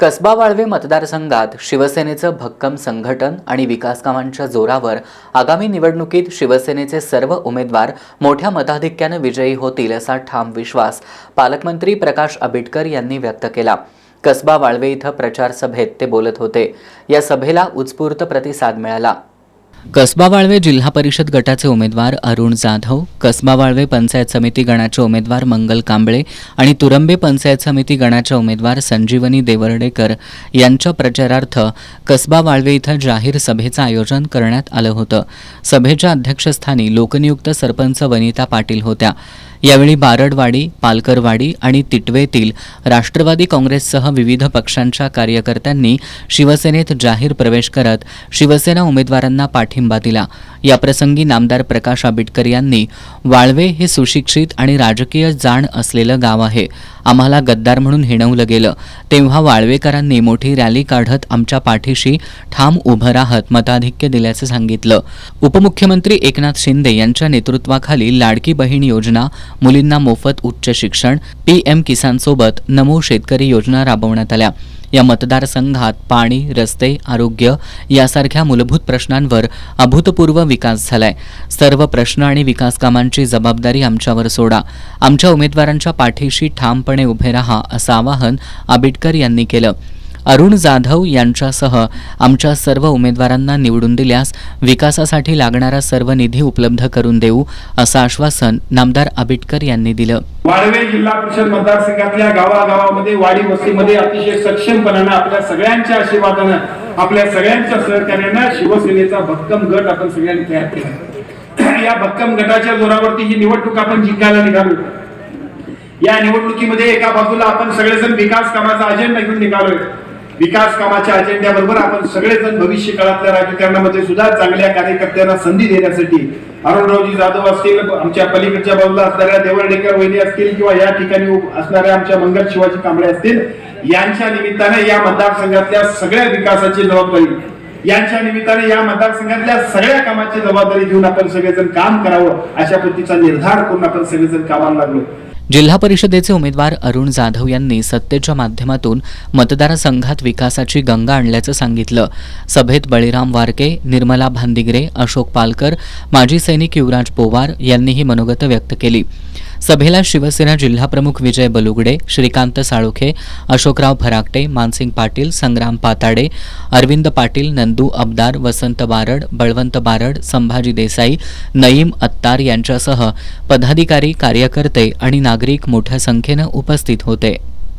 कसबा वाळवे मतदारसंघात शिवसेनेचं भक्कम संघटन आणि विकास कामांच्या जोरावर आगामी निवडणुकीत शिवसेनेचे सर्व उमेदवार मोठ्या मताधिक्याने विजयी होतील असा ठाम विश्वास पालकमंत्री प्रकाश आंबेडकर यांनी व्यक्त केला। कसबा वाळवे इथं प्रचार सभेत ते बोलत होते। या सभेला उत्स्फूर्त प्रतिसाद मिळाला। कसबा वाळवे जिल्हा परिषद गटाचे उमेदवार अरुण जाधव, कसबा वाळवे पंचायत समिती गणाचे उमेदवार मंगल कांबळे आणि तुरंबे पंचायत समिती गणाच्या उमेदवार संजीवनी देवर्डेकर यांच्या प्रचारार्थ कसबा वाळवे इथं जाहीर सभेचं आयोजन करण्यात आलं होतं। सभेच्या अध्यक्षस्थानी लोकनियुक्त सरपंच वनिता पाटील होत्या। यावेळी बारडवाडी, पालकरवाडी आणि तिटवेतील राष्ट्रवादी काँग्रेससह विविध पक्षांच्या कार्यकर्त्यांनी शिवसेनेत जाहीर प्रवेश करत शिवसेना उमेदवारांना पाठिंबा दिला। याप्रसंगी नामदार प्रकाश आंबेडकर यांनी वाळवे हे सुशिक्षित आणि राजकीय जाण असलेलं गाव आहे। आम्हाला गद्दार म्हणून हिणवलं गेलं तेव्हा वाळवेकरांनी मोठी रॅली काढत आमच्या पाठीशी ठाम उभं राहत मताधिक्य दिल्याचं सांगितलं। उपमुख्यमंत्री एकनाथ शिंदे यांच्या नेतृत्वाखाली लाडकी बहीण योजना, मुलींना मोफत उच्च शिक्षण, PM किसान सोबत नमो शेतकरी योजना राबवण्यात आल्या। या मतदारसंघात पाणी, रस्ते, आरोग्य यासारख्या मूलभूत प्रश्नांवर अभूतपूर्व विकास झालाय। सर्व प्रश्न आणि विकास कामांची जबाबदारी आमच्यावर सोडा। आमच्या उमेदवारांच्या पाठीशी ठामपणे उभे राहा असं आवाहन आंबेडकर यांनी केलं। अरुण जाधव यांच्यासह आमच्या सर्व उमेदवारांना निवडून दिल्यास विकासासाठी लागणारा सर्व निधी उपलब्ध करून देऊ असं आश्वासन नामदार आंबेडकर यांनी दिलं। वाळवे जिल्हा परिषद मतदारसंघातल्या गावागावामध्ये, वाडी वस्तीमध्ये अतिशय सक्षमपणाने आपल्या सगळ्यांच्या आशीर्वादाने, आपल्या सगळ्यांच्या सहकार्याने शिवसेनेचा भक्कम गट आपण सगळ्यांनी तयार केला। या भक्कम गटाच्या जोरावरती ही निवडणूक आपण जिंकायला निघालो। या निवडणुकीमध्ये एका बाजूला आपण सगळेजण विकास कामाचा अजेंडा घेऊन निघालोय। विकास कामाच्या अजेंड्याबरोबर आपण सगळेजण भविष्य काळातल्या राजकारणामध्ये सुद्धा चांगल्या कार्यकर्त्यांना संधी देण्यासाठी अरुणरावजी जाधव असतील, आमच्या पलीकडच्या बाजूला असणाऱ्या देवर्डेकर वहिनी असतील किंवा या ठिकाणी असणाऱ्या आमच्या मंगल शिवाजी कांबळे असतील, यांच्या निमित्ताने या मतदारसंघातल्या सगळ्या विकासाची जबाबदारी, यांच्या निमित्ताने या मतदारसंघातल्या सगळ्या कामाची जबाबदारी घेऊन आपण सगळेजण काम करावं अशा पद्धतीचा निर्धार करून आपण सगळेजण कामाला लागलो। जिल्हा परिषदेचे उमेदवार अरुण जाधव यांनी सत्तेच्या माध्यमातून मतदारसंघात विकासाची गंगा आणल्याचं सांगितलं। सभेत बळीराम वारके, निर्मला भांदिगरे, अशोक पालकर, माजी सैनिक युवराज पोवार यांनीही मनोगत व्यक्त केली। सभेला शिवसेना जिल्हाप्रमुख विजय बलुगडे, श्रीकांत साळुखे, अशोकराव भराकटे, मानसिंग पाटील, संग्राम पाताडे, अरविंद पाटील, नंदू अबदार, वसंत बारड, बळवंत बारड, संभाजी देसाई, नईम अत्तार यांच्यासह पदाधिकारी, कार्यकर्ते आणि नागरिक मोठ्या संख्येनं उपस्थित होते।